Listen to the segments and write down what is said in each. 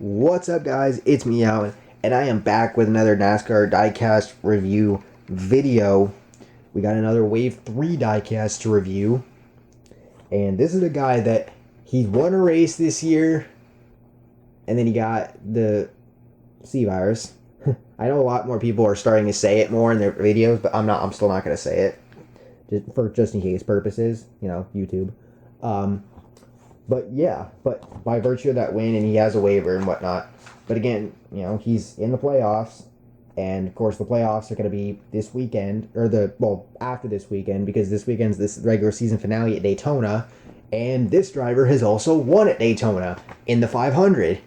What's up, guys? It's me, Alan, and I am back with another NASCAR Diecast review video. We got another Wave 3 diecast to review, and this is a guy that he won a race this year, and then he got the C virus. I know a lot more people are starting to say it more in their videos, but I'm still not going to say it, just in case purposes, YouTube. But yeah, but by virtue of that win, and he has a waiver and whatnot. But again, he's in the playoffs, and of course the playoffs are going to be this weekend, or after this weekend, because this weekend's this regular season finale at Daytona, and this driver has also won at Daytona in the 500.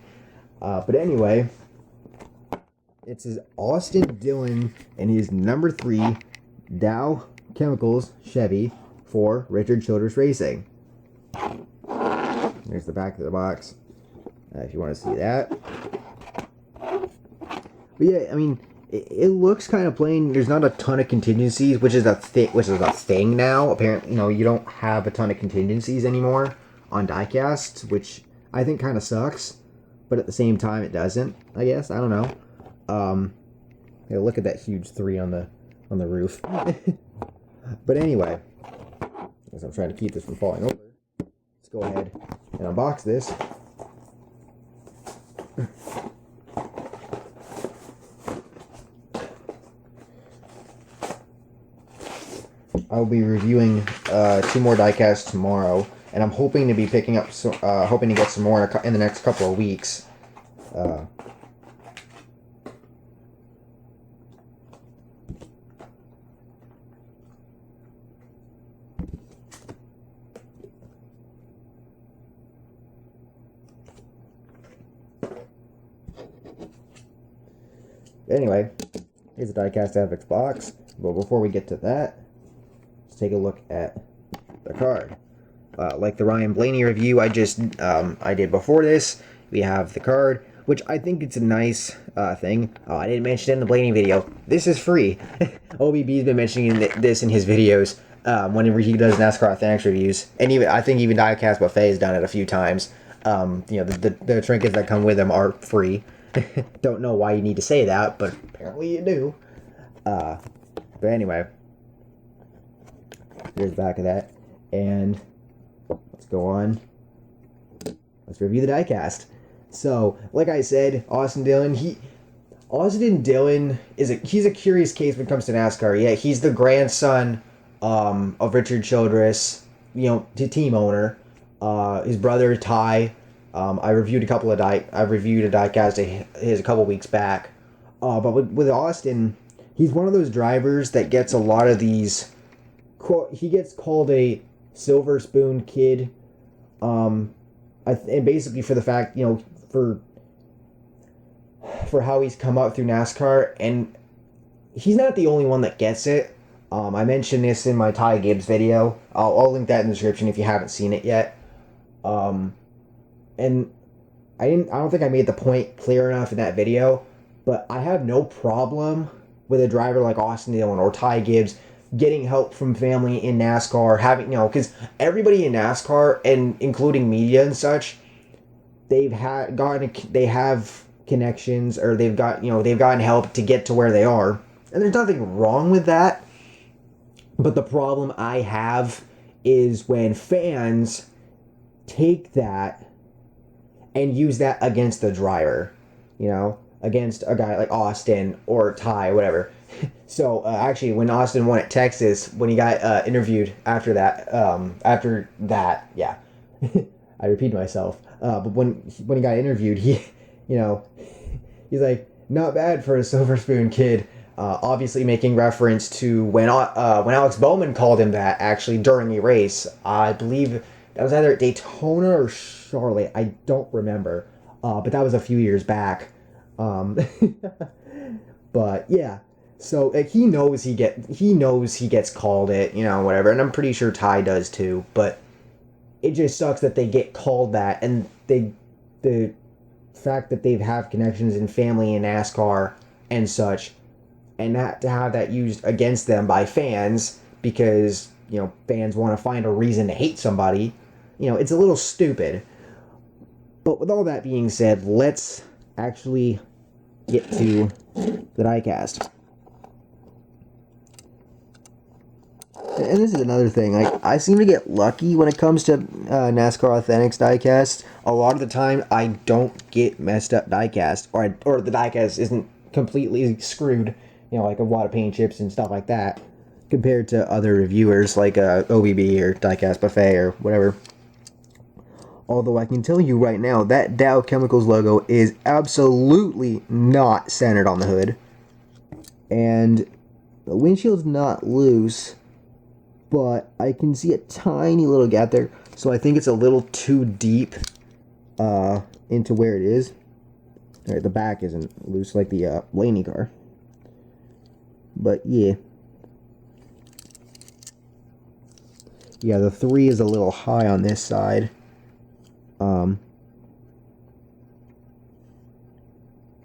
But anyway, it's his Austin Dillon and his number 3 Dow Chemicals Chevy for Richard Childress Racing. There's the back of the box, if you want to see that. But yeah, I mean, it looks kind of plain. There's not a ton of contingencies, which is a thing now. Apparently, you don't have a ton of contingencies anymore on diecasts, which I think kind of sucks. But at the same time, it doesn't. I guess I don't know. Yeah, look at that huge 3 on the roof. But anyway, as I'm trying to keep this from falling over, let's go ahead and unbox this. I'll be reviewing 2 more diecasts tomorrow, and I'm hoping to be picking up, hoping to get some more in the next couple of weeks. Anyway, here's the Diecast Authentics box. But before we get to that, let's take a look at the card. Like the Ryan Blaney review I did before this, we have the card, which I think it's a nice thing. I didn't mention it in the Blaney video. This is free. OBB's been mentioning this in his videos whenever he does NASCAR Authentics reviews, and I think even Diecast Buffet has done it a few times. The trinkets that come with them are free. Don't know why you need to say that, but apparently you do. But anyway, here's the back of that, and let's go on. Let's review the diecast. So, like I said, Austin Dillon, he's a curious case when it comes to NASCAR. Yeah, he's the grandson of Richard Childress, the team owner. His brother Ty. I reviewed a diecast of his a couple weeks back. But with Austin, he's one of those drivers that gets a lot of these. He gets called a silver spoon kid, and basically for the fact, for how he's come up through NASCAR, and he's not the only one that gets it. I mentioned this in my Ty Gibbs video. I'll link that in the description if you haven't seen it yet. And I don't think I made the point clear enough in that video, but I have no problem with a driver like Austin Dillon or Ty Gibbs getting help from family in NASCAR, because everybody in NASCAR, and including media and such, they have connections, or they've gotten help to get to where they are, and there's nothing wrong with that. But the problem I have is when fans take that and use that against the driver, against a guy like Austin or Ty or whatever. So actually, when Austin won at Texas, when he got interviewed after that, yeah, I repeated myself. But when he got interviewed, he's like, not bad for a silver spoon kid. Obviously making reference to when Alex Bowman called him that, actually during a race. I believe that was either at Daytona or Charlotte. I don't remember. But that was a few years back. But yeah. So he knows he gets called it, whatever. And I'm pretty sure Ty does too. But it just sucks that they get called that, and the fact that they have connections and family in NASCAR and such, and not to have that used against them by fans because, fans want to find a reason to hate somebody. It's a little stupid. But with all that being said, let's actually get to the diecast. And this is another thing. Like, I seem to get lucky when it comes to NASCAR Authentics diecast. A lot of the time, I don't get messed up diecast, or the diecast isn't completely screwed. You know, like a lot of paint chips and stuff like that, compared to other reviewers like OBB or Diecast Buffet or whatever. Although I can tell you right now, that Dow Chemicals logo is absolutely not centered on the hood. And the windshield's not loose, but I can see a tiny little gap there. So I think it's a little too deep into where it is. All right, the back isn't loose like the Blaney car. But yeah. Yeah, the 3 is a little high on this side.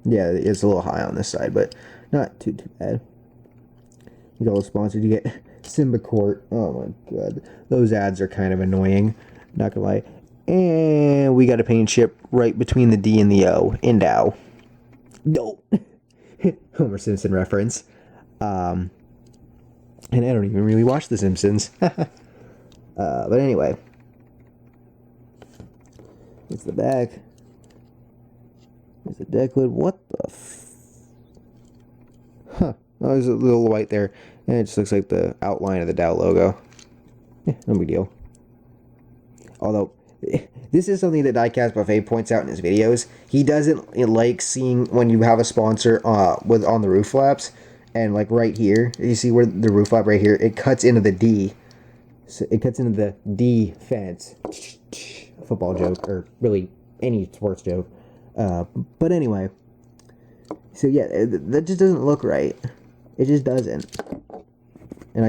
Yeah, it's a little high on this side, but not too bad. You got a sponsor to get Simba Court. Oh my god. Those ads are kind of annoying. Not gonna lie. And we got a paint chip right between the D and the O in Dow. No. Homer Simpson reference. And I don't even really watch The Simpsons. But anyway. It's the back. There's the deck lid. What the Huh. Oh, there's a little white there. And it just looks like the outline of the Dow logo. No big deal. Although, this is something that Diecast Buffet points out in his videos. He doesn't like seeing when you have a sponsor on the roof flaps. And like right here, you see where the roof flap right here, it cuts into the D. So it cuts into the D fence. Football joke, or really any sports joke. But anyway. So yeah, that just doesn't look right. It just doesn't. And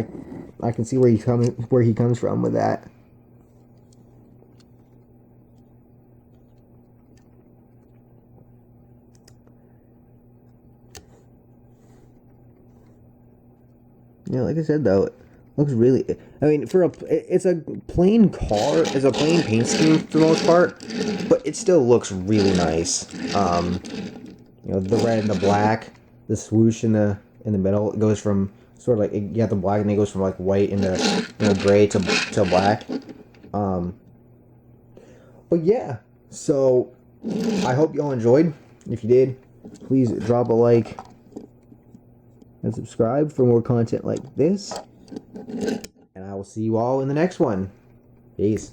I can see where he comes from with that. Yeah, like I said though, it looks really. I mean, it's a plain car. It's a plain paint scheme for the most part, but it still looks really nice. You know, the red and the black, the swoosh in the middle. It goes from sort of like you got the black, and it goes from like white into gray to black. But yeah, so I hope y'all enjoyed. If you did, please drop a like and subscribe for more content like this. And I will see you all in the next one. Peace.